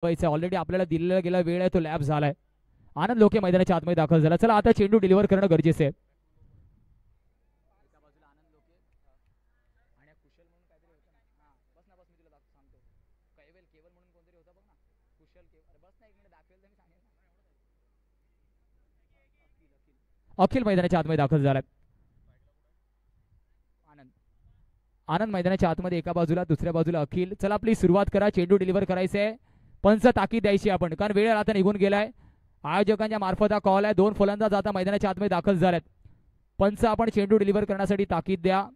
Already आपल्याला दिलेला गेला वेळ आहे तो लॅप झालाय. आनंद लोके मैदानाच्या आतमध्ये दाखल झाला. चला आता चेंडू डिलिव्हर करणं गरजेचं आहे. अखिल मैदानाच्या आतमध्ये दाखल झालाय. आनंद मैदानाच्या आतमध्ये एका बाजूला, दुसऱ्या बाजूला अखिल. चला प्लीज सुरुवात करा. चेंडू डिलिव्हर करायचंय. पंच ताकीद द्यायची आपण, कारण वेळ आता निघून गेलाय. आयोजकांच्या मार्फत हा कॉल आहे. 2 फलंदाज आता मैदानाच्या आतमध्ये दाखल झालेत. पंच आपण चेंडू डिलिव्हर करण्यासाठी ताकीद द्या.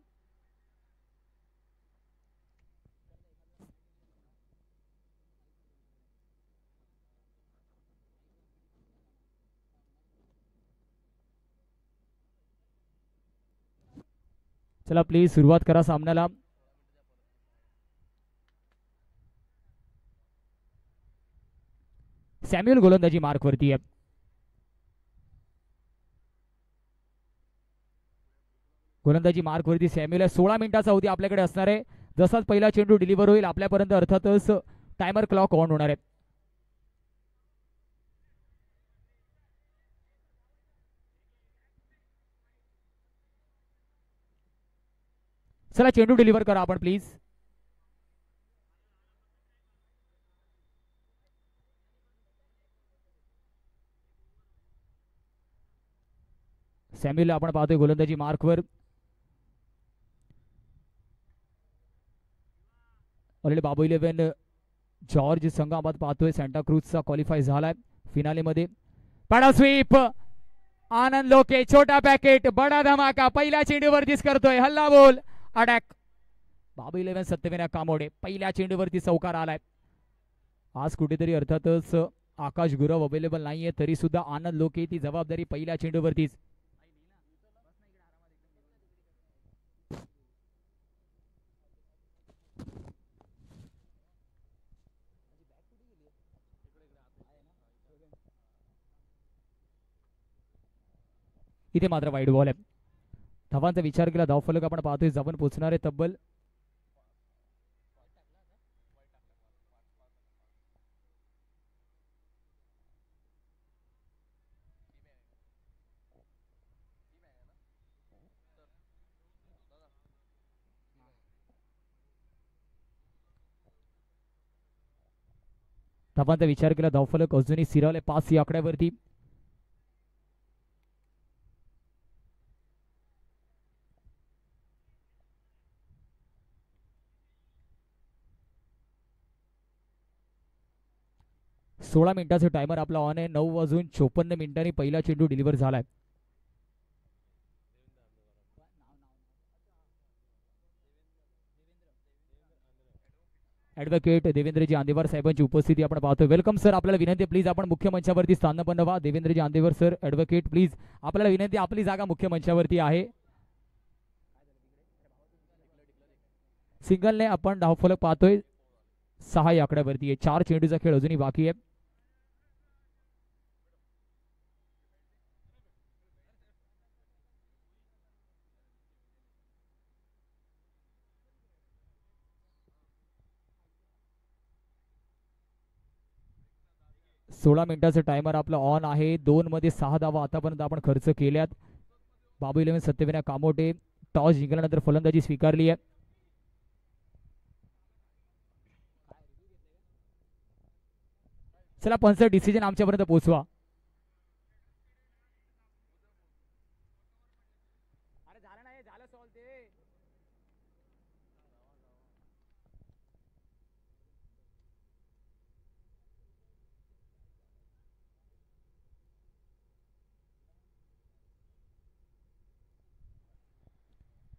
चला प्लीज सुरुवात करा सामन्याला. सॅम्युअल गोलंदाजी मार्क वरती आहे. गोलंदाजी मार्क वरती सॅम्युअल आहे. 16 मिनिटाचा अवधी आपल्याकडे असणार आहे. जसाच पहिला चेंडू डिलिव्हर होईल आपल्यापर्यंत अर्थातच टायमर क्लॉक ऑन होणार आहे. चला चेंडू डिलिव्हर करा आपण प्लीज. सॅम्युअल आपण पाहतोय गोलंदाजी मार्कवर. ऑलरेडी बाबू 11 जॉर्ज संघ आपण पाहतोय सॅन्टा क्रूजचा क्वालिफाय झालाय फिनालेमध्ये. बडा स्वीप. आनंद लोके छोटा पॅकेट बडा धमाका पहिल्या चेंडूवरतीच करतोय. हल्ला बोल अटॅक. बाबू 11 सत्यविनायक कामोडे पहिल्या चेंडूवरती चौकार आलाय. आज कुठेतरी अर्थातच आकाश गुरव अवेलेबल नाहीये, तरी सुद्धा आनंद लोके ती जबाबदारी पहिल्या चेंडूवरतीच. इथे मात्र वाईड बॉल आहे. धावांचा विचार केला धावफलक आपण पाहतोय जाऊन पोहोचणार आहे तब्बल 5 या आकड्यावरती. सोळा मिनिटाचा टायमर आपला ऑन आहे. 9:54 पहिला चेंडू डिलिव्हर झालाय. ऍडव्होकेट देवेंद्रजी आंदेवर साहेबांची उपस्थिती आपण पाहतो. Welcome sir. आपल्याला विनंती प्लीज आपण मुख्य मंचावरती स्थानपन्न व्हा. देवेंद्रजी आंदेवर सर ऍडव्होकेट प्लीज आपल्याला विनंती, आपली जागा मुख्य मंचावरती आहे. सिंगलने आपण धावफलक पाहतोय 6 या आकड्यावरती आहे. 4 चेंडूचा खेळ अजूनही बाकी आहे. सोळा मिनिटाचा टायमर आपला ऑन आहे. 2 मध्ये 6 धावा आतापर्यंत आपण खर्च केल्यात. बाबू 11 सत्यविनायक कामोटे टॉस जिंकल्यानंतर फलंदाजी स्वीकारली आहे. चला पंच डिसिजन आमच्यापर्यंत पोहोचवा.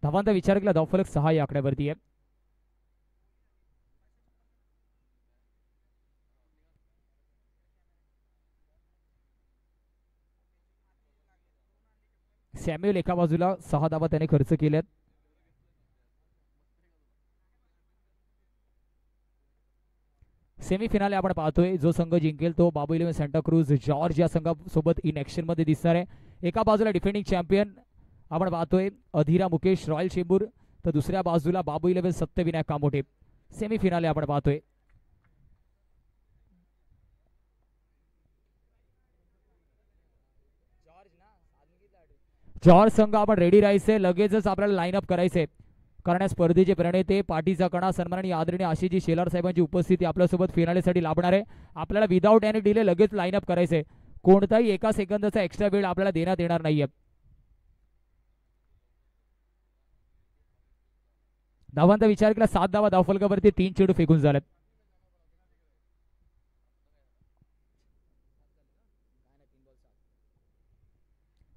धावांचा विचार केला धावफलक 6 या आकड्यावरती आहे. सॅम्युअल एका बाजूला 6 धावा त्याने खर्च केल्यात. सेमीफिनाले आपण पाहतोय. जो संघ जिंकेल तो बाबू 11 सॅन्टा क्रूज जॉर्ज या संघासोबत इन ऍक्शन मध्ये दिसणार आहे. एका बाजूला डिफेंडिंग चॅम्पियन आपण पाहतोय अधीरा मुकेश रॉयल चेंबूर, तर दुसऱ्या बाजूला बाबू 11 सत्यविनायक कामोठे. सेमीफिनाले आपण पाहतोय. जॉर्ज संघ आपण रेडी राहायचंय, लगेचच आपल्याला लाईनअप करायचंय, कारण स्पर्धेचे प्रणेते पाठीचा कणा सन्माननीय आदरणीय आशिषजी शेलार साहेबांची उपस्थिती आपल्यासोबत फिनालेसाठी लाभणार आहे. आपल्याला विदाऊट एनी डिले लगेच लाईनअप करायचंय, कोणताही एका सेकंदाचा एक्स्ट्रा वेळ आपल्याला देण्यात येणार नाहीये. धावांचा विचार केला 7 धावा धावफलकावरती, 3 चेंडू फेकून झालेत.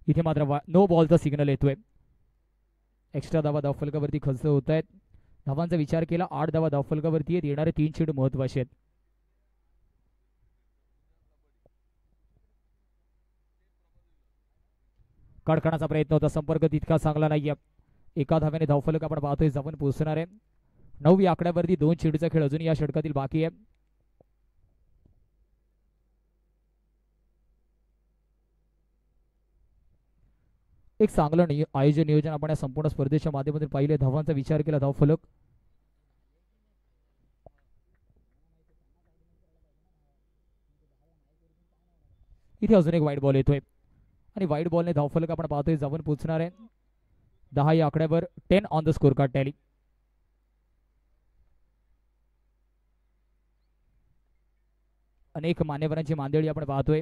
इथे मात्र नो बॉलचा सिग्नल येतोय. एक्स्ट्रा धावा धावफलकावरती खर्च होत आहेत. धावांचा विचार केला 8 धावा धावफलकावरती आहेत. येणारे 3 चेंडू महत्वाचे आहेत. कडकणाचा प्रयत्न होता, संपर्क तितका चांगला नाहीये. एका धाव्याने धावफलक आपण पाहतोय जाऊन पोहोचणार आहे. 9 आकड्यावरती 2 चेंडूचा खेळ अजून या षटकातील बाकी आहे. एक चांगलं आयोजन नियोजन आपण या संपूर्ण स्पर्धेच्या माध्यमातून पाहिले. धावांचा विचार केला धावफलक इथे अजून एक वाईट बॉल येतोय आणि वाईट बॉलने धावफलक आपण पाहतोय जाऊन पोहोचणार आहे. 10 या आकड्यावर 10 on the score card tally. अनेक मान्यवरांची मांदेळी आपण पाहतोय.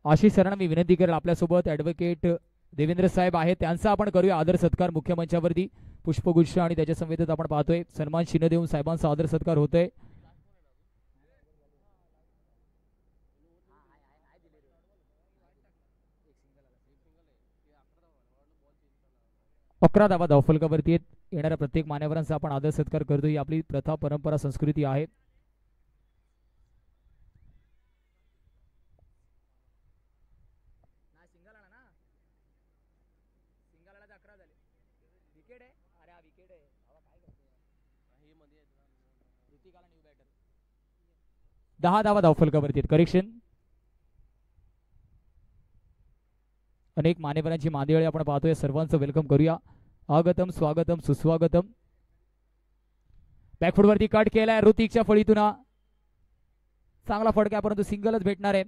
आशिष सरांना मी विनंती करेल, आपल्यासोबत ॲडव्होकेट देवेंद्र साहेब आहेत, त्यांचा आपण करूया आदर सत्कार. मुख्य मंचावरती पुष्पगुच्छ आणि त्याच्या समवेत आपण पाहतोय सन्मान चिन्ह देऊन साहेबांचा आदर सत्कार होतोय. अकरा धावा धावफलकावरती आहेत. येणाऱ्या प्रत्येक मान्यवरांचा आपण आदर सत्कार करतो, ही आपली प्रथा परंपरा संस्कृती आहे. दहा धावा धावफलकावरती आहेत. करेक्शन. अनेक मान्यवरांची मांदियाळी आपण पाहतोय, सर्वांचं वेलकम करूया. आगतम स्वागतम सुस्वागतम. बॅकफुटवरती कट केलाय ऋतिकच्या फळीतून, चांगला फटका परंतु सिंगलच भेटणार आहे.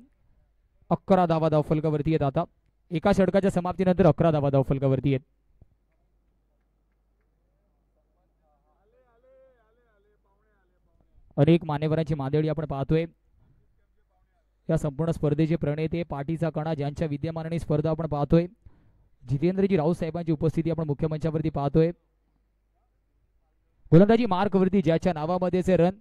11 धावा धावफलकावरती आहेत. आता एका षटकाच्या समाप्तीनंतर 11 धावा धावफलकावरती आहेत. अनेक मान्यवरांची मांदियाळी आपण पाहतोय. या संपूर्ण स्पर्धेचे प्रणेते पाठीचा कणा ज्यांच्या विद्यमानाने स्पर्धा आपण पाहतोय, जितेंद्रजी राऊत साहेबांची उपस्थिती आपण मुख्य मंचावरती पाहतोय. गोलंदाजी मार्कवरती ज्याच्या नावामध्येचे रन,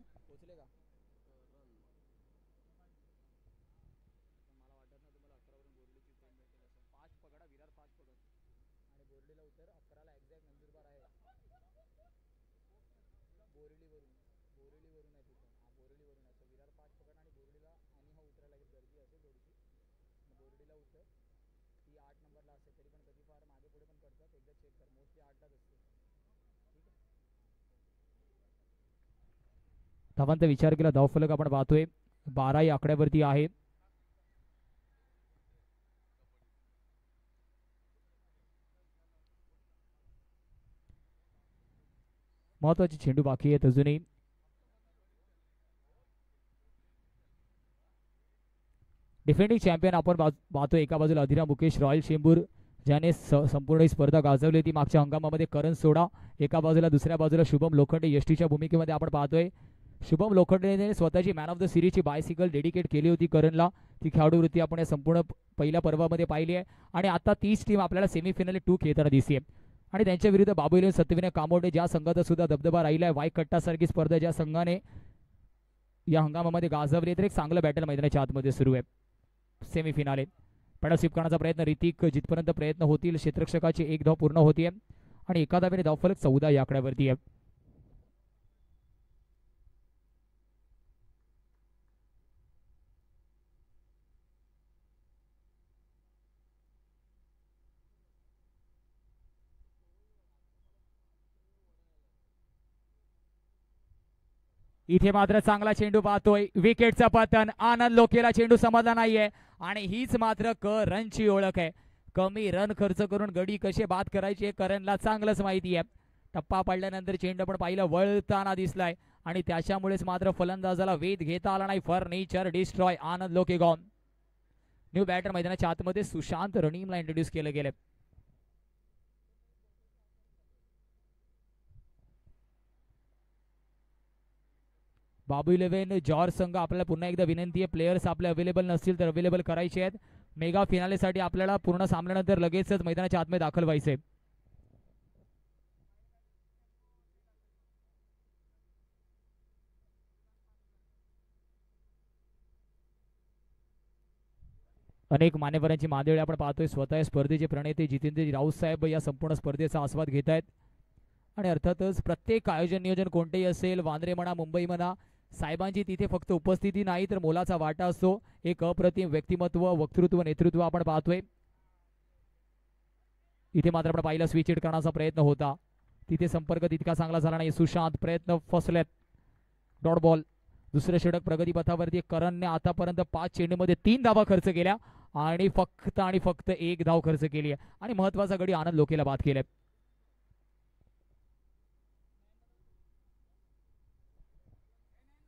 धावांचा विचार केला धावफलक आपण पाहतोय 12 या आकड्यावरती आहे. महत्वाची चेंडू बाकी आहेत अजूनही. डिफेंडिंग चॅम्पियन आपण पाहतोय एका बाजूला अधिरा मुकेश रॉयल चेंबूर, ज्याने संपूर्ण ही स्पर्धा गाजवली होती मागच्या हंगामामध्ये. करण सोडा एका बाजूला, दुसऱ्या बाजूला शुभम लोखंडे यष्टीच्या भूमिकेमध्ये आपण पाहतोय. शुभम लोखंडेने स्वतःची मॅन ऑफ द सिरीजची बायसिकल डेडिकेट केली होती करणला. ती खेळाडू वृत्ती आपण या संपूर्ण पहिल्या पर्वामध्ये पाहिली आहे. आणि आता तीच टीम आपल्याला सेमीफायनल 2 खेळताना दिसते. आणि त्यांच्या विरुद्ध बाबू इलेव्हन सत्यविनायक कामोडे, ज्या संघाचा सुद्धा दबदबा राहिलाय. वाय कट्टासारखी स्पर्धा ज्या संघाने या हंगामामध्ये गाजवली, तर एक चांगलं बॅटल मैदानाच्या आतमध्ये सुरू आहे. सेमीफिनाले पॅडल स्वीप करण्याचा प्रयत्न ऋतिक, जिथपर्यंत प्रयत्न होतील क्षेत्ररक्षकाची 1 धाव पूर्ण होतीये आणि एका धावेने धावफलक 14 या आकड्यावरती आहे. इथे मात्र चांगला चेंडू पाहतोय, विकेटचा पतन. आनंद लोकेला चेंडू समजला नाहीये आणि हीच मात्र रनची ओळख आहे. कमी रन खर्च करून गडी कसे बाद करायचे हे करणला चांगलंच माहिती आहे. टप्पा पडल्यानंतर चेंडू पण पाहिलं वळताना दिसलाय आणि त्याच्यामुळेच मात्र फलंदाजाला वेध घेता आला नाही. Furniture destroy. आनंद लोके गॉन. न्यू बॅटर मैदानाच्या आतमध्ये सुशांत रणीमला इंट्रोड्यूस केलं गेलं. बाबू 11 जॉर्ज संघ आपल्याला पुन्हा एकदा विनंती आहे, प्लेयर्स आपले अवेलेबल नसतील तर अवेलेबल करायचे आहेत. मेगा फिनालेसाठी आपल्याला पूर्ण सामन्यानंतर लगेचच मैदानाच्या आतमध्ये दाखल व्हायचे. अनेक मान्यवरांची मांदियाळी आपण पाहतोय. स्वतः स्पर्धेचे प्रणेते जितेंद्र राऊत साहेब या संपूर्ण स्पर्धेचा आस्वाद घेत आहेत. आणि अर्थातच प्रत्येक आयोजन नियोजन कोणतेही असेल, वांद्रे म्हणा मुंबई म्हणा, साहेबांची तिथे फक्त उपस्थिती नाही तर मोलाचा वाटा असतो. एक अप्रतिम व्यक्तिमत्व, वक्तृत्व, नेतृत्व आपण पाहतोय. इथे मात्र आपण पाहिलं स्विच हिट करण्याचा प्रयत्न होता, तिथे संपर्क तितका चांगला झाला नाही. सुशांत प्रयत्न फसलेत. Dot ball. दुसरं षटक प्रगतीपथावरती. करणने आतापर्यंत 5 चेंडूमध्ये 3 धावा खर्च केल्या आणि फक्त 1 धाव खर्च केली आहे आणि महत्वाचा गडी आनंद लोकेला बाद केलाय.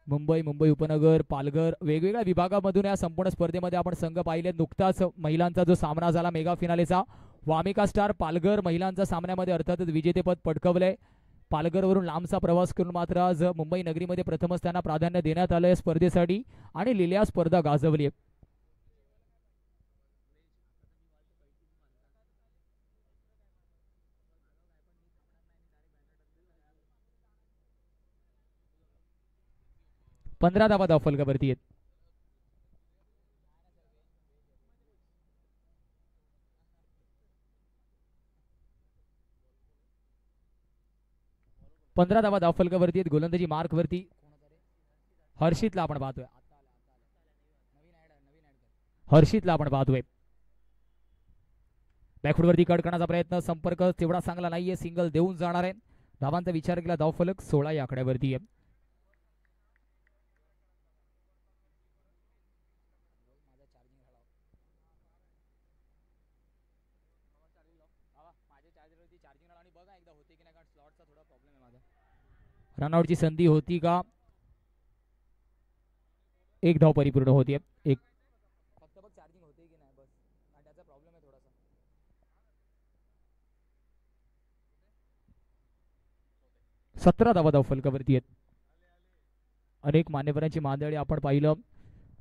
मुंबई उपनगर, पालघर वेगवेगळ्या विभागामधून या संपूर्ण स्पर्धेमध्ये आपण संघ पाहिले. नुकताच महिलांचा जो सामना झाला मेगा फिनालेचा, वामिका स्टार पालघर महिलांचा सामन्यामध्ये अर्थातच विजेतेपद पटकवलंय. पालघरवरून लांबचा प्रवास करून मात्र आज मुंबई नगरीमध्ये प्रथमच त्यांना प्राधान्य देण्यात आलंय स्पर्धेसाठी आणि लिलिया स्पर्धा गाजवली. 15 धावा धावफलकावरती आहेत. पंधरा धावा धावफलकावरती आहेत. गोलंदाजी मार्क वरती हर्षितला आपण पाहतोय. हर्षितला आपण पाहतोय. बॅकफुटवरती कट करण्याचा प्रयत्न, संपर्क तेवढा चांगला नाहीये, सिंगल देऊन जाणार आहे. धावांचा विचार केला धावफलक 16 या आकड्यावरती आहे. रनआउटची संधी होती का? एक धाव परिपूर्ण होती. एक फक्त बघ चार्जिंग होते की नाही बस, त्याचा प्रॉब्लेम आहे थोडासा. सतरा धावा धावफलकावरती आहेत. अनेक मान्यवरांची मांदियाळी आपण पाहिलं.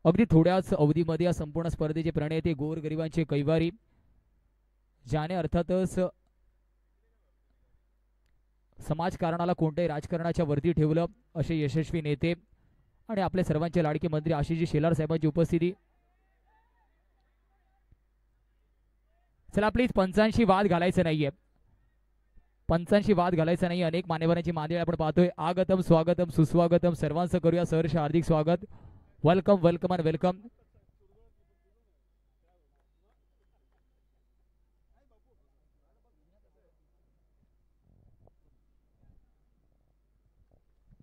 अगदी थोड्याच अवधीमध्ये या संपूर्ण स्पर्धेचे प्रणेते गोरगरिबांचे कैवारी, ज्याने अर्थातच समाजकारणाला कोणत्याही राजकारणाच्या वरती ठेवलं, असे यशस्वी नेते आणि आपले सर्वांचे लाडके मंत्री आशिषजी शेलार साहेबांची उपस्थिती. चला प्लीज पंचांशी वाद घालायचं नाहीये, पंचांशी वाद घालायचा नाही. अनेक मान्यवरांची मांदियाळी आपण पाहतोय. आगतम स्वागतम सुस्वागतम सर्वांचं करूया सहर्ष हार्दिक स्वागत. Welcome welcome and welcome.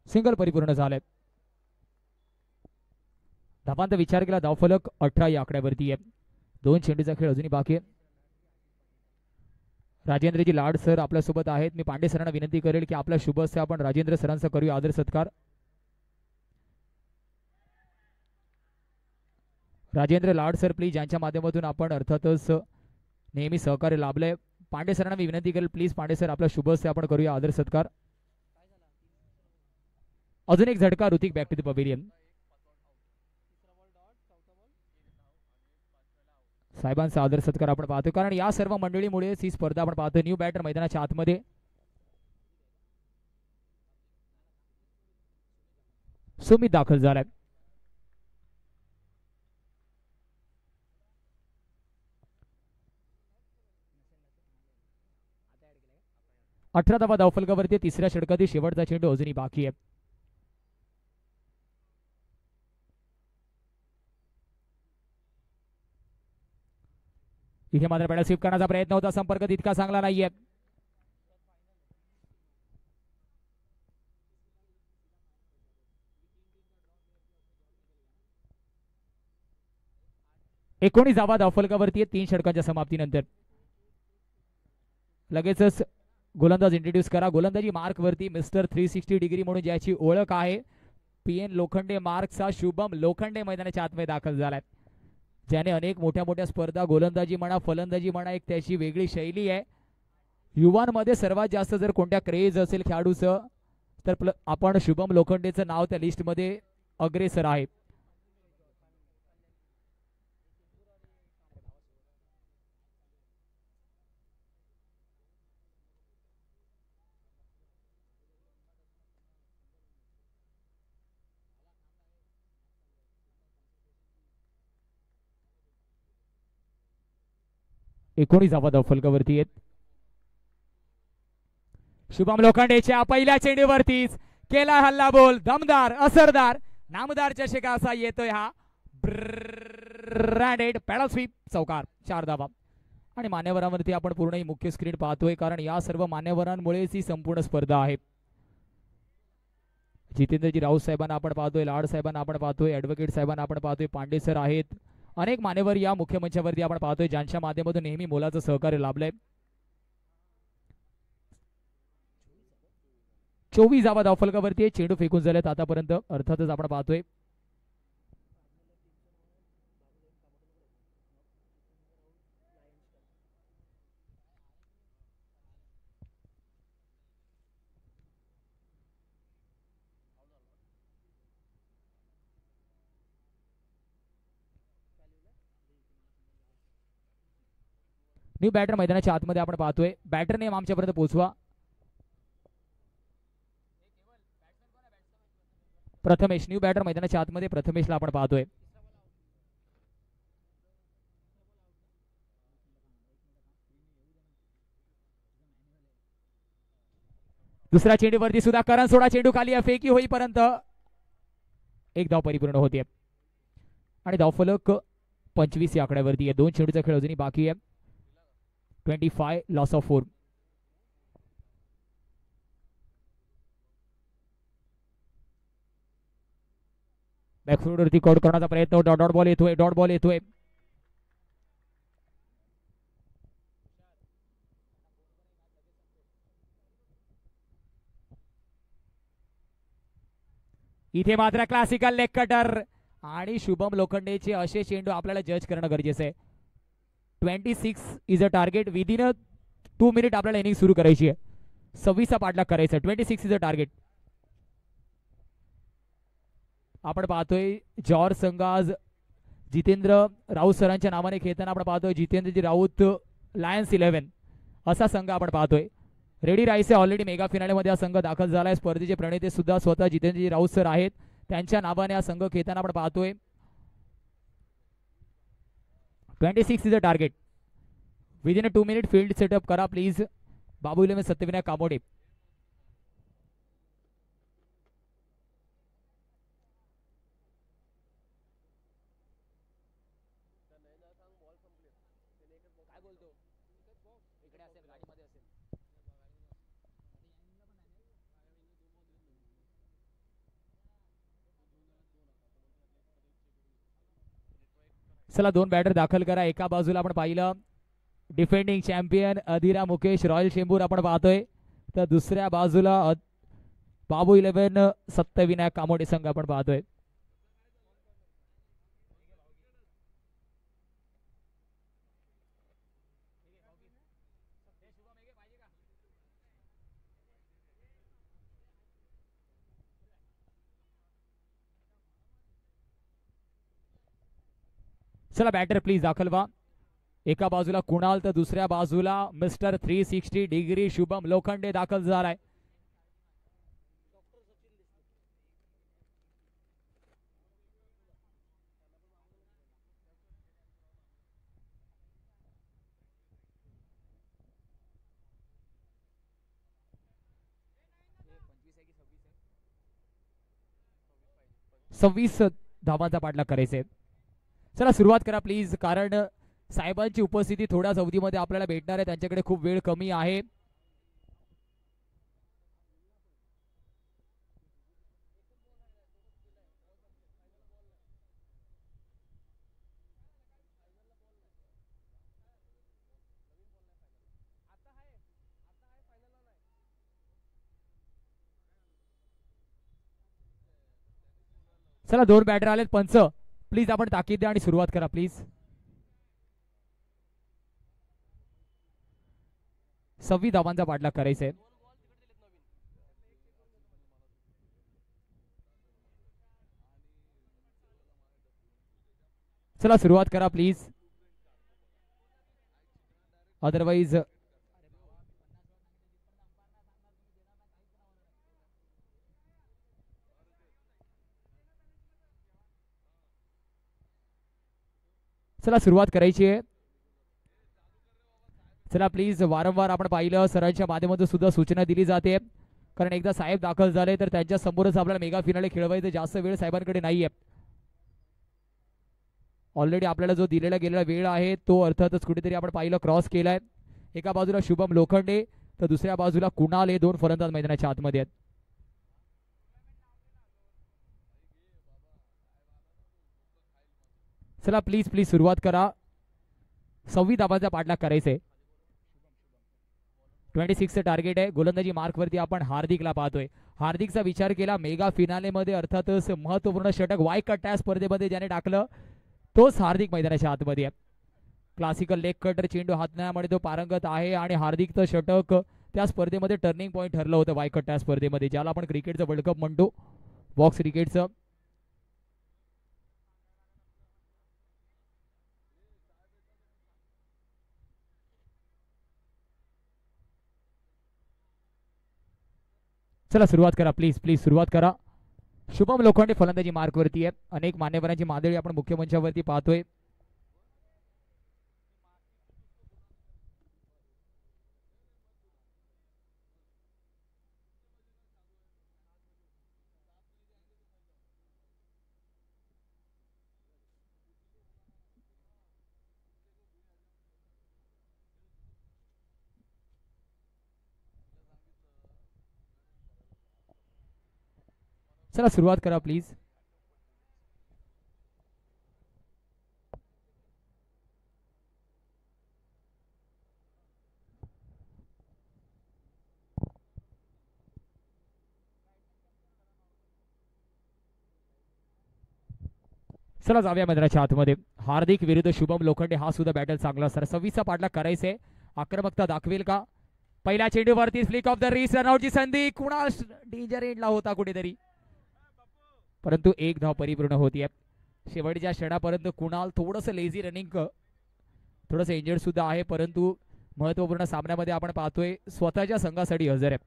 Single परिपूर्ण झालंय. धावांचा विचार केला धावफलक 18 या आकड्यावरती आहे. 2 चेंडूचा खेळ अजूनही बाकी आहे. राजेंद्रजी लाड सर आपल्यासोबत आहेत. मी पांडे सरांना विनंती करेल की आपल्या शुभ हस्ते आपण राजेंद्र सरांचा करूया आदर सत्कार. राजेंद्र लाड सर प्लीज, यांच्या माध्यमातून आपण अर्थातच नेहमी सहकार्य लाभलंय. पांडे सरांना मी विनंती करेल प्लीज पांडे सर आपल्या शुभ हस्ते आपण करूया आदर सत्कार. अजून एक झटका Hrithik back to the pavilion. साहेबांचा आदर सत्कार आपण पाहतो, कारण या सर्व मंडळीमुळे ही स्पर्धा आपण पाहतो. न्यू बॅटर मैदानाच्या आतमध्ये सुमित दाखल झालाय. अठरा धावा धावफलकावरती. तिसऱ्या षटकातील शेवटचा चेंडू अजूनही बाकी आहे. इथे मात्र पॅडल स्वीप करण्याचा प्रयत्न होता, संपर्क तितका चांगला नाहीये. एकोणीस धावा धावफलकावरती 3 षटकांच्या समाप्तीनंतर. लगेचच गोलंदाज इंट्रोड्यूस करा. गोलंदाजी मार्क वरती मिस्टर 360 डिग्री म्हणून ज्याची ओळख आहे PN लोखंडे मार्कचा शुभम लोखंडे मैदानाच्या आतमध्ये दाखल झालाय. ज्याने अनेक मोठ्या मोठ्या स्पर्धा गोलंदाजी म्हणा फलंदाजी म्हणा एक त्याची वेगळी शैली आहे. युवांमध्ये सर्वात जास्त जर कोणत्या क्रेज असेल खेळाडूचं तर आपण शुभम लोखंडेचं नाव त्या लिस्टमध्ये अग्रेसर आहे. एकोणीस धावा धावफलकावरती आहेत. शुभम लोखंडेच्या पहिल्या चेंडूवरतीच केला हल्ला बोल. दमदार असरदार नामदार चषक असा येतोय हा. ब्रँडेड पॅडल स्वीप चौकार 4 धावा. आणि मान्यवरांवरती आपण पूर्ण ही मुख्य स्क्रीन पाहतोय कारण या सर्व मान्यवरांमुळेच ही संपूर्ण स्पर्धा आहे. जितेंद्रजी राऊत साहेबांना आपण पाहतोय, लाड साहेबांना आपण पाहतोय, ऍडव्होकेट साहेबांना आपण पाहतोय, पांडे सर आहेत. अनेक मान्यवर या मुख्य मंचावरती आपण पाहतोय ज्यांच्या माध्यमातून नेहमी मोलाचं सहकार्य लाभलंय. 24 धावा धावफलकावरती चेंडू फेकून झालेत आतापर्यंत. अर्थातच आपण पाहतोय न्यू बॅटर मैदानाच्या आतमध्ये आपण पाहतोय. बॅटर नेम आमच्यापर्यंत पोहोचवा. प्रथमेश न्यू बॅटर मैदानाच्या आतमध्ये प्रथमेशला आपण पाहतोय. दुसऱ्या चेंडूवरती सुद्धा करण सोडा चेंडू खाली फेकी होईपर्यंत एक धाव परिपूर्ण होते आणि धावफलक 25 या आकड्यावरती आहे. 2 चेंडूचा खेळ अजूनही बाकी आहे. 25 लॉस ऑफ 4. बॅकफूटवरती कट करण्याचा प्रयत्न. डॉट बॉल येतोय. डॉट बॉल येतोय. इथे मात्र क्लासिकल लेग कटर आणि शुभम लोखंडेचे असे चेंडू आपल्याला जज करणं गरजेचं आहे. 26 is a target. Within 2 minute आपल्याला इनिंग सुरू करायची आहे. 26 पाठलाग करायचा. 26 इज अ टार्गेट. आपण पाहतोय जॉर्ज संघ आज जितेंद्र राऊत सरांच्या नावाने खेळताना आपण पाहतोय जितेंद्रजी राऊत लायन्स 11 असा संघ आपण पाहतोय. रेडी राहायचे. ऑलरेडी मेगा फिनालेमध्ये हा संघ दाखल झालाय. स्पर्धेचे प्रणेते सुद्धा स्वतः जितेंद्रजी राऊत सर आहेत. त्यांच्या नावाने हा संघ खेळताना आपण पाहतोय. 26 is a target. Within 2 minute field setup करा प्लीज. बाबू 11 सत्यविनायक कामोडे. चला 2 बॅटर दाखल करा. एका बाजूला आपण पाहिलं डिफेंडिंग चॅम्पियन अधीरा मुकेश रॉयल चेंबूर आपण पाहतोय. तर दुसऱ्या बाजूला बाबू 11 सत्यविनायक कामोडे संघ आपण पाहतोय. चला बॅटर प्लीज दाखल व्हा. एका बाजूला कुणाल तर दुसऱ्या बाजूला मिस्टर 360 डिग्री शुभम लोखंडे दाखल झालाय. सव्वीस धावांचा पाठलाग करायचे. चला सुरुवात करा प्लीज कारण साहेबांची उपस्थिती थोड्याच अवधीमध्ये आपल्याला भेटणार आहे. त्यांच्याकडे खूप वेळ कमी आहे. चला 2 बॅटर आलेत. पंच प्लीज आपण ताकीद द्या आणि सुरुवात करा प्लीज. 26 धावांचा पाठलाग करायचा आहे. चला सुरुवात करा प्लीज. अदरवाइज चला सुरुवात करायची आहे. चला प्लीज. वारंवार आपण पाहिलं सरांच्या माध्यमातून सुद्धा सूचना दिली जाते, कारण एकदा साहेब दाखल झाले तर त्यांच्या समोरच आपल्याला मेगा फिनाले खेळवायचं. जास्त वेळ साहेबांकडे नाहीये. ऑलरेडी आपल्याला जो दिलेला गेलेला वेळ आहे तो अर्थातच कुठेतरी आपण पाहिलं क्रॉस केलाय. एका बाजूला शुभम लोखंडे तर दुसऱ्या बाजूला कुणाल हे 2 फलंदाज मैदानाच्या आतमध्ये आहेत. चला प्लीज प्लीज सुरुवात करा. 26 धावांचा पाठलाग करायचा आहे. 26 टार्गेट आहे. गोलंदाजी मार्क वरती आपण हार्दिकला पाहतोय. हार्दिकचा विचार केला मेगा फिनाले मध्ये अर्थातच महत्वपूर्ण षटक वाय कट या स्पर्धेमध्ये ज्याने टाकलं तोच हार्दिक मैदानाच्या आतमध्ये आहे. क्लासिकल लेग कटर चेंडू हातण्यामध्ये तो पारंगत आहे आणि हार्दिकचं षटक त्या स्पर्धेमध्ये टर्निंग पॉईंट ठरलं होतं वाय कट या स्पर्धेमध्ये, ज्याला आपण क्रिकेटचं वर्ल्ड कप म्हणतो, बॉक्स क्रिकेटचं. चला सुरुवात करा प्लीज प्लीज सुरुवात करा. शुभम लोखंडे फलंदाजी मार्क वरती आहे. अनेक मान्यवरांची मादळी आपण मुख्य मंचावरती पाहतोय. चला सुरुवात करा प्लीज. चला जाऊया मैदानाच्या आतमध्ये. हार्दिक विरुद्ध शुभम लोखंडे हा सुद्धा बॅटल चांगला असणार. 26चा पाठलाग करायचंय. आक्रमकता दाखवेल का? पहिल्या चेंडूवरती फ्लिक ऑफ द रिस्ट, रनआउटची संधी. कुणाल डेंजर एंडला होता कुठेतरी, परंतु 1 धाव परिपूर्ण होतीये. शेवटच्या क्षणापर्यंत कुणाल थोडंसं लेझी रनिंग, थोडंसं इंजर्ड सुद्धा आहे, परंतु महत्वपूर्ण सामन्यामध्ये आपण पाहतोय स्वतःच्या संघासाठी हजर आहे.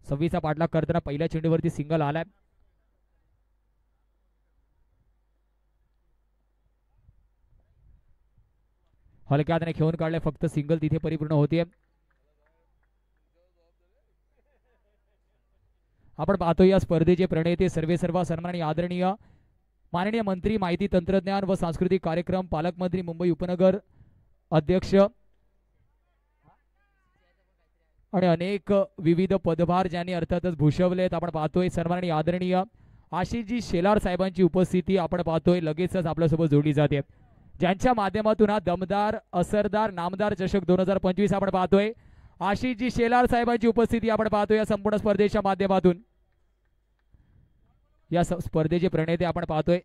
26चा पाठलाग करताना पहिल्या चेंडूवरती सिंगल आलाय. हलक्या हाताने खेळून काढले, फक्त सिंगल तिथे परिपूर्ण होतीये. आपण पाहतो या स्पर्धेचे प्रणेते सर्वेसर्वा सन्माननीय आदरणीय माननीय मंत्री माहिती तंत्रज्ञान व सांस्कृतिक कार्यक्रम पालकमंत्री मुंबई उपनगर अध्यक्ष आणि अनेक विविध पदभार ज्यांनी अर्थातच भूषवलेत. आपण पाहतोय सन्माननीय आदरणीय आशिषजी शेलार साहेबांची उपस्थिती आपण पाहतोय लगेचच आपल्यासोबत जोडली जाते, ज्यांच्या माध्यमातून हा दमदार असरदार नामदार चषक 2025 आपण पाहतोय. आशिषजी शेलार साहेबांची उपस्थिती आपण पाहतोय या संपूर्ण स्पर्धेच्या माध्यमातून. या स्पर्धेचे प्रणेते आपण पाहतोय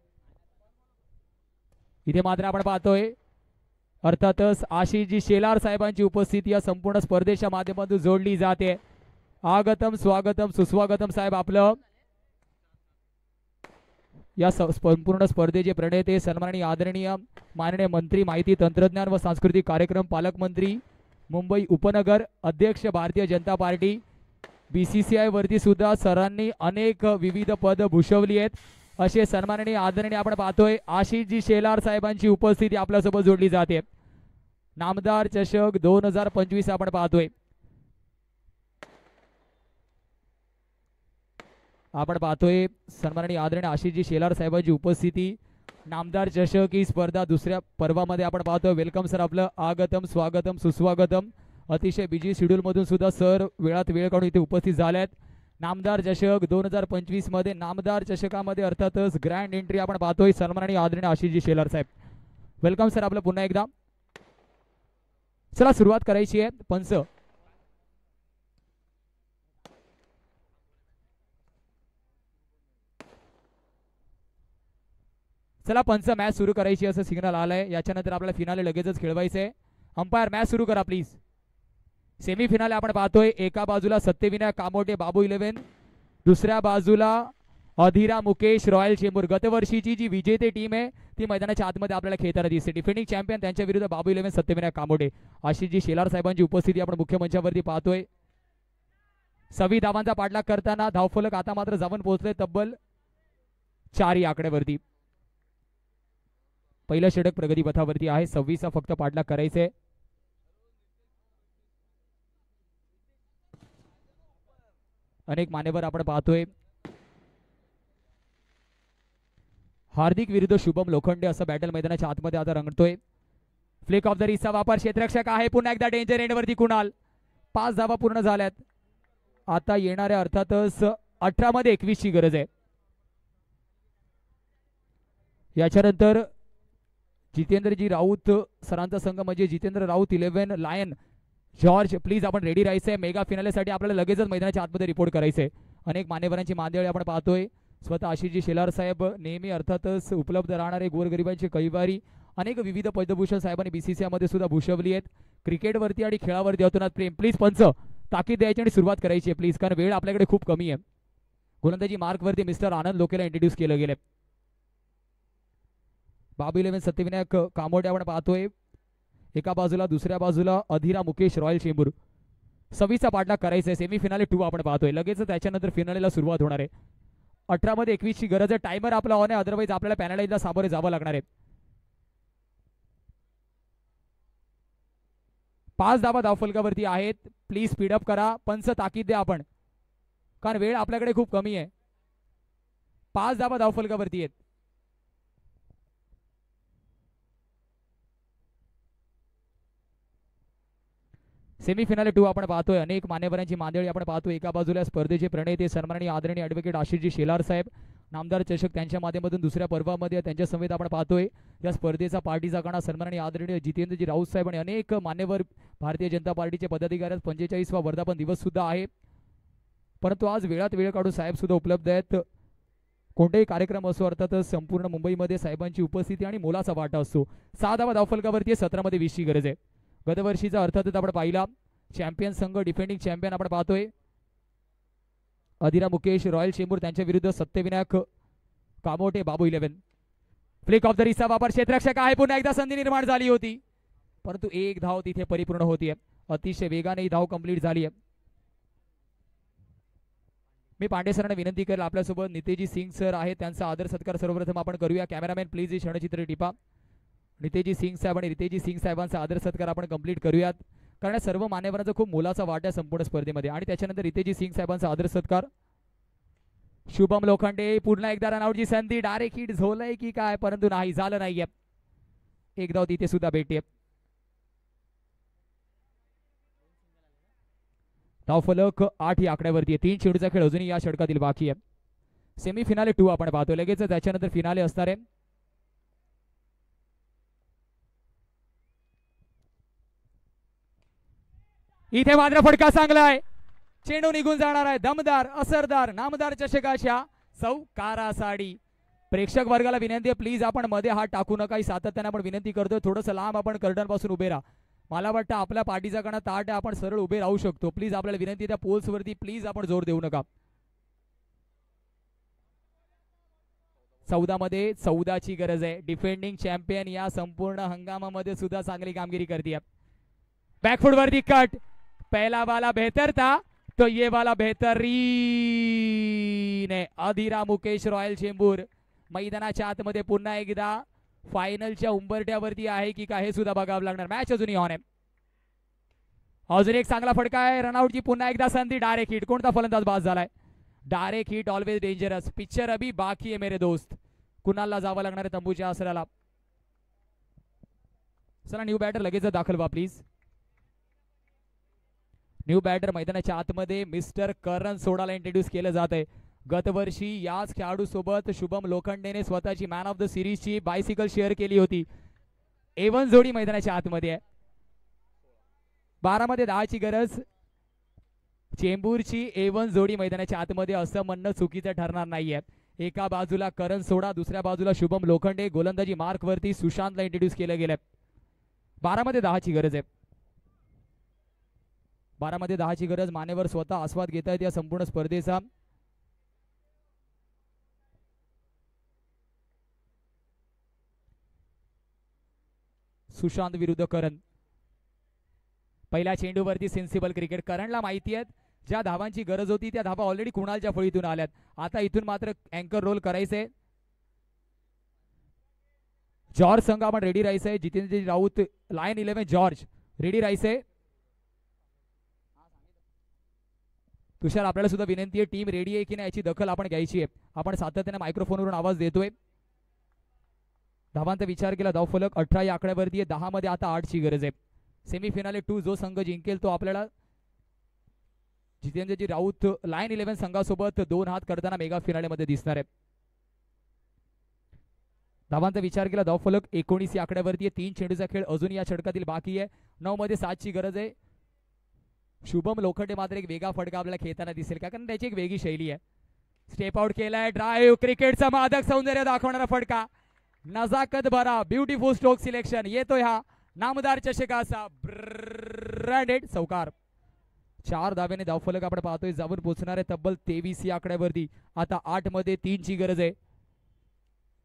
इथे मात्र आपण पाहतोय अर्थातच आशिषजी शेलार साहेबांची उपस्थिती या संपूर्ण स्पर्धेच्या माध्यमातून जोडली जाते. आगतम स्वागतम सुस्वागतम साहेब आपलं. या संपूर्ण स्पर्धेचे प्रणेते सन्माननीय आदरणीय माननीय मंत्री माहिती तंत्रज्ञान व सांस्कृतिक कार्यक्रम पालकमंत्री मुंबई उपनगर अध्यक्ष भारतीय जनता पार्टी. BCCI वरती सुद्धा सरांनी अनेक विविध पद भूषवली आहेत असे सन्माननीय आदरणीय आपण पाहतोय आशिषजी शेलार साहेबांची उपस्थिती आपल्यासोबत जोडली जाते. नामदार चषक 2025 आपण पाहतोय. आपण पाहतोय सन्माननीय आदरणीय आशिषजी शेलार साहेबांची उपस्थिती. नामदार चषक ही स्पर्धा दुसऱ्या पर्वामध्ये आपण पाहतोय. वेलकम सर आपलं. आगतम स्वागतम सुस्वागतम. अतिशय बिजी शेड्यूल मधून सुद्धा सर वेळात वेळ काढून इथे उपस्थित झालेत. नामदार चषक 2025 मध्ये नामदार चषकामध्ये अर्थातच ग्रँड एंट्री आपण पाहतोय सन्माननीय आदरणीय आशिषजी शेलार साहेब. वेलकम सर आपलं पुन्हा एकदा. चला सुरुवात करायची आहे. पंच चला पंच मॅच सुरू करायची असं सिग्नल आलंय. याच्यानंतर आपल्याला फिनाले लगेचच खेळवायचंय. अंपायर मॅच सुरू करा प्लीज. सेमी फिनाले आपण पाहतोय. एका बाजूला सत्यविनायक कामोटे बाबू 11, दुसऱ्या बाजूला अधिरा मुकेश रॉयल चेंबूर. गतवर्षीची जी विजेते टीम आहे ती मैदानाच्या आतमध्ये आपल्याला खेळताना दिसते. डिफेंडिंग चॅम्पियन त्यांच्या विरुद्ध बाबू 11 सत्यविनायक कामोटे. अशी जी शेलार साहेबांची उपस्थिती आपण मुख्य मंचावरती पाहतोय. 26 धावांचा पाठलाग करताना धावफलक आता मात्र जाऊन पोहोचले तब्बल 4 आकड्यावरती. पहिलं षटक प्रगती पथावरती आहे. 26 फक्त पाठलाग करायचे. अनेक मान्यवर आपण पाहतोय. हार्दिक विरुद्ध शुभम लोखंडे असं बॅटल मैदानाच्या आतमध्ये आता रंगतोय. फ्लिक ऑफ द रिसचा वापर क्षेत्ररक्षक आहे. पुन्हा एकदा डेंजर एंडवरती कुणाल. 5 धावा पूर्ण झाल्यात. आता येणाऱ्या अर्थातच 18 मध्ये 21 ची गरज आहे. याच्यानंतर जितेंद्रजी राऊत सरांचा संघ म्हणजे Jitendra Raut 11 lion George. Please आपण रेडी राहायचंय. मेगा फिनालेसाठी आपल्याला लगेचच मैदानाच्या आतमध्ये रिपोर्ट करायचंय. अनेक मान्यवरांची मांदियाळी आपण पाहतोय. स्वतः आशिषजी शेलार साहेब नेहमी अर्थातच उपलब्ध राहणारे गोरगरिबांचे कैवारी. अनेक विविध पद्मभूषण साहेबांनी बीसीसीआय मध्ये सुद्धा भूषवली आहेत. क्रिकेटवरती आणि खेळावरती अतोनात प्रेम. प्लीज पंच ताकीद द्यायची आणि सुरुवात करायची आहे प्लीज, कारण वेळ आपल्याकडे खूप कमी आहे. गोलंदाजी मार्कवरती मिस्टर आनंद लोकेला इंट्रोड्यूस केलं गेले. बाबू 11 सत्यविनायक कामोटे आपण पाहतोय एका बाजूला, दुसऱ्या बाजूला अधिरा मुकेश रॉयल चेंबूर. 26 पाठलाग करायचा आहे. सेमीफिनाले 2 आपण पाहतोय. लगेच त्याच्यानंतर फिनालेला सुरुवात होणार आहे. 18 मध्ये 21 ची गरज आहे. टायमर आपला ऑन आहे, अदरवाईज आपल्याला पॅनलाईजला सामोरे जावं लागणार आहे. 5 धावा धावफलकावरती आहेत. प्लीज स्पीडअप करा. पंच ताकीद द्या आपण, कारण वेळ आपल्याकडे खूप कमी आहे. 5 धावा धावफलकावरती आहेत. सेमीफिनाले 2 आपण पाहतोय. अनेक मान्यवरांची मांदियाळी आपण पाहतोय. एका बाजूला स्पर्धेचे प्रणेते सन्माननीय आदरणीय ॲडव्होकेट आशिषजी शेलार साहेब, नामदार चषक त्यांच्या माध्यमातून दुसऱ्या पर्वामध्ये त्यांच्या समेत आपण पाहतोय. या स्पर्धेचा पार्टीचा गाणा सन्माननीय आदरणीय जितेंद्रजी राऊत साहेब आणि अनेक मान्यवर भारतीय जनता पार्टीचे पदाधिकारी. 45वा वर्धापन दिवस सुद्धा आहे, परंतु आज वेळात वेळ काढून साहेब सुद्धा उपलब्ध आहेत. कोणताही कार्यक्रम असो अर्थातच संपूर्ण मुंबईमध्ये साहेबांची उपस्थिती आणि मोलाचा वाटा असतो. 6 धावा धावफलकावरती 17 मध्ये 20 ची गरज आहे. गतवर्षीचा अर्थातच आपण पाहिला चॅम्पियन संघ, डिफेंडिंग चॅम्पियन आपण पाहतोय अधिरा मुकेश रॉयल चेंबूर, त्यांच्या विरुद्ध सत्यविनायक कामोटे बाबू 11. फ्लिक ऑफ द रिसचा वापर क्षेत्ररक्षक आहे. पुन्हा एकदा संधी निर्माण झाली होती, परंतु एक धाव तिथे परिपूर्ण होतीये. अतिशय वेगाने ही धाव कंप्लीट झाली आहे. मी पांडे सरांना विनंती करेल, आपल्यासोबत नितेजी सिंग सर आहेत, त्यांचा आदर सत्कार सर्वप्रथम आपण करूया. कॅमेरामॅन प्लीज ही क्षणचित्र टिपा. नितेजी सिंग साहेब आणि रितेजी सिंग साहेबांचा आदर सत्कार आपण कंप्लीट करूयात, कारण सर्व मान्यवरांचा खूप मोलाचा वाटा संपूर्ण स्पर्धेमध्ये. आणि त्याच्यानंतर रितेजी सिंग साहेबांचा आदर सत्कार. शुभम लोखंडे पुन्हा एकदा रनआउटची संधी. डायरेक्ट हिट झोलय की काय, परंतु नाही झालं नाहीये. एक धाव तिथे सुद्धा भेटते. धावफलक 8 ही आकड्यावरती आहे. 3 चेंडूचा खेळ अजूनही या षटकातील बाकी आहे. सेमीफिनाले 2 आपण पाहतो. लगेच त्याच्यानंतर फिनाले असणार आहे. इथे मात्र फटका चांगला आहे. चेंडू निघून जाणार आहे. दमदार, असरदार, नामदार चषकाच्या चौकारा साडी. प्रेक्षक वर्गाला विनंती आहे, प्लीज आपण मध्ये हात टाकू नका. सातत्याने आपण विनंती करतोय, थोडंसं लांब आपण कर्टन पासून उभे राहा. मला वाटतं आपल्या पाठीचा कणा ताट आहे, आपण सरळ उभे राहू शकतो. प्लीज आपल्याला विनंती, त्या पोल्स वरती प्लीज आपण जोर देऊ नका. 14 मध्ये 14 ची गरज आहे. डिफेंडिंग चॅम्पियन या संपूर्ण हंगामामध्ये सुद्धा चांगली कामगिरी करते. बॅकफुट वरती कट. पहला वाला बेहतर था तो ये वाला बेहतरीन है. अधिरा मुकेश रॉयल चेंबूर मैदानाच्या आतमध्ये पुन्हा एकदा फायनलच्या उंबरट्यावरती आहे की काय हे सुद्धा बघावं लागणार. मॅच अजूनही ऑन आहे. अजून एक चांगला फटका आहे. रनआउटची पुन्हा एकदा संधी. Direct hit. कोणता फलंदाज बाद झालाय? Direct hit always dangerous. Picture अभी बाकी है मेरे दोस्त. कुणाला जावं लागणार आहे तंबूच्या आसराला. चला न्यू बॅटर लगेच दाखल व्हा प्लीज. न्यू बॅटर मैदानाच्या आतमध्ये मिस्टर करण सोडाला इंट्रोड्यूस केलं जात आहे. गतवर्षी याच खेळाडू सोबत शुभम लोखंडेने स्वतःची मॅन ऑफ द सिरीजची बायसिकल शेअर केली होती. A1 जोडी मैदानाच्या आतमध्ये आहे. 12 मध्ये 10 ची गरज. चेंबूरची A1 जोडी मैदानाच्या आतमध्ये असं म्हणणं चुकीचं ठरणार नाहीये. एका बाजूला करण सोडा, दुसऱ्या बाजूला शुभम लोखंडे. गोलंदाजी मार्क वरती सुशांतला इंट्रोड्यूस केलं गेलं. 12 मध्ये 10 ची गरज आहे. 12 मध्ये 10 ची गरज. मानेवर स्वतः आस्वाद घेता येत या संपूर्ण स्पर्धेचा. सुशांत विरुद्ध करण. पहिल्या चेंडूवरती सेन्सिबल क्रिकेट. करणला माहिती आहे ज्या धावांची गरज होती त्या धावा ऑलरेडी कुणालच्या फळीतून आल्यात. आता इथून मात्र अँकर रोल करायचे. जॉर्ज संघ आपण रेडी राहायचंय. Jitendra Raut lion 11 George ready राहायचंय. तुषार आपल्याला सुद्धा विनंती आहे टीम रेडी आहे की नाही याची दखल आपण घ्यायची आहे. आपण सातत्याने मायक्रोफोनवरून आवाज देतोय. धावांचा विचार केला धावफलक 18 या आकड्यावरती आहे. 10 मध्ये आता 8 ची गरज आहे. सेमीफिनाले 2 जो संघ जिंकेल तो आपल्याला जितेंद्रजी राऊत लायन 11 संघासोबत 2 हात करताना मेगा फिनाले मध्ये दिसणार आहे. धावांचा विचार केला धावफलक 19 या आकड्यावरती आहे. 3 चेंडूचा खेळ अजून या षटकातील बाकी आहे. 9 मध्ये 7 ची गरज आहे. शुभम लोखंडे मात्र एक वेगळा फटका आपल्याला खेळताना दिसेल का, कारण त्याची एक वेगळी शैली आहे. स्टेप आउट केलाय. ड्राईव्ह क्रिकेटचा मादक सौंदर्य दाखवणारा फटका. नजाकत भरा ब्युटिफुल स्ट्रोक सिलेक्शन. येतोय हा नामदार चषकाचा ब्रँडेड चौकार. 4 धाव्याने धावफलक आपण पाहतोय जाऊन पोहोचणार आहे तब्बल 23 या आकड्यावरती. आता 8 मध्ये 3 ची गरज आहे.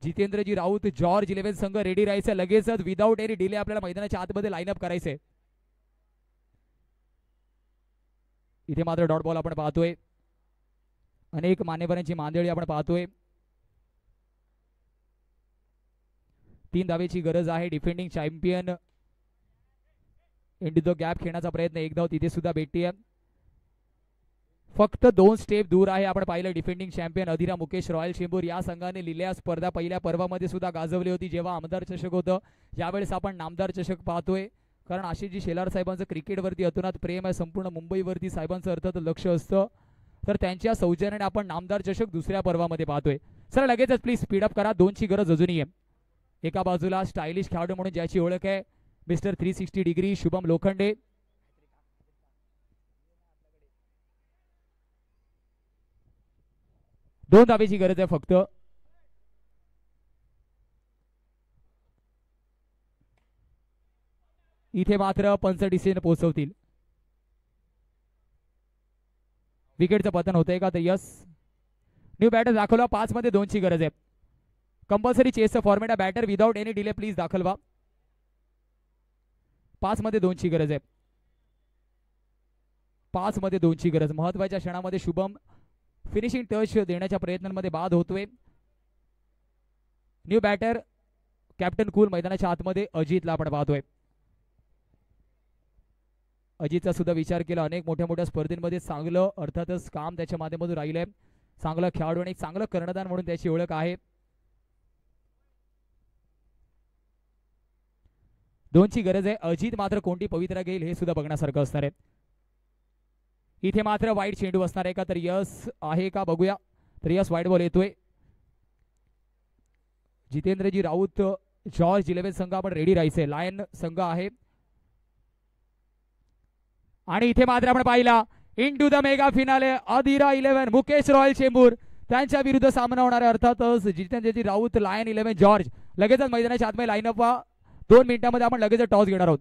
जितेंद्रजी राऊत जॉर्ज 11 संघ रेडी राहायचं. लगेचच विदाऊट एनी डिले आपल्याला मैदानाच्या आतमध्ये लाईनअप करायचंय. इथे मात्र डॉट बॉल आपण पाहतोय. अनेक मान्यवरांची मांदेळी आपण पाहतोय. 3 धावेची गरज आहे. Defending champion into the gap खेळण्याचा प्रयत्न. एक धाव तिथे सुद्धा भेटते. फक्त 2 स्टेप दूर आहे. आपण पाहिलं defending champion Adhira Mukesh royal Chembur या संघाने लिहिल्या स्पर्धा पहिल्या पर्वामध्ये सुद्धा गाजवली होती जेव्हा आमदार चषक होतं. यावेळेस आपण नामदार चषक पाहतोय, कारण आशिषजी शेलार साहेबांचं क्रिकेटवरती अतोनात प्रेम आहे. संपूर्ण मुंबईवरती साहेबांचं अर्थात लक्ष असतं, तर त्यांच्या सौजन्याने आपण नामदार चषक दुसऱ्या पर्वामध्ये पाहतोय. सर लगेचच प्लीज स्पीडअप करा. 2 ची गरज अजूनही आहे. एका बाजूला स्टायलिश खेळाडू म्हणून ज्याची ओळख आहे मिस्टर 360 डिग्री शुभम लोखंडे. दोन धावेची गरज आहे फक्त. इथे मात्र पंच डिसिजन पोहोचवतील. विकेटचं पतन होतंय का, तर यस. न्यू बॅटर दाखवला. 5 मध्ये 2 ची गरज आहे. कंपल्सरी चेसचं फॉर्मॅट आहे. Batter without any delay please दाखलवा. 5 मध्ये 2 ची गरज आहे. 5 मध्ये 2 ची गरज. महत्वाच्या क्षणामध्ये शुभम फिनिशिंग टच देण्याच्या प्रयत्नांमध्ये बाद होतोय. न्यू बॅटर कॅप्टन कूल मैदानाच्या आतमध्ये अजितला आपण पाहतोय. अजितचा सुद्धा विचार केला. अनेक मोठ्या मोठ्या स्पर्धेमध्ये चांगलं अर्थातच काम त्याच्या माध्यमातून राहिलंय. चांगला खेळाडू आणि चांगलं कर्णधार म्हणून त्याची ओळख आहे. 2 ची गरज आहे. अजित मात्र कोणती पवित्रा घेईल हे सुद्धा बघण्यासारखं असणार आहे. इथे मात्र वाईट चेंडू असणार आहे का, तर यस आहे का बघूया. तर यस वाईट बॉल येतोय. जितेंद्रजी राऊत जॉर्ज 11 संघ आपण रेडी राहायचे. लायन संघ आहे. आणि इथे मात्र आपण पाहिला into the mega finale Adhira 11 Mukesh royal Chembur त्यांच्या विरुद्ध सामना होणार आहे. अर्थातच जितेंद्रजी राऊत लायन 11 जॉर्ज. लगेचच मैदानाच्या आतमध्ये लाईनअप 2 मिनिटांमध्ये आपण लगेच टॉस घेणार आहोत.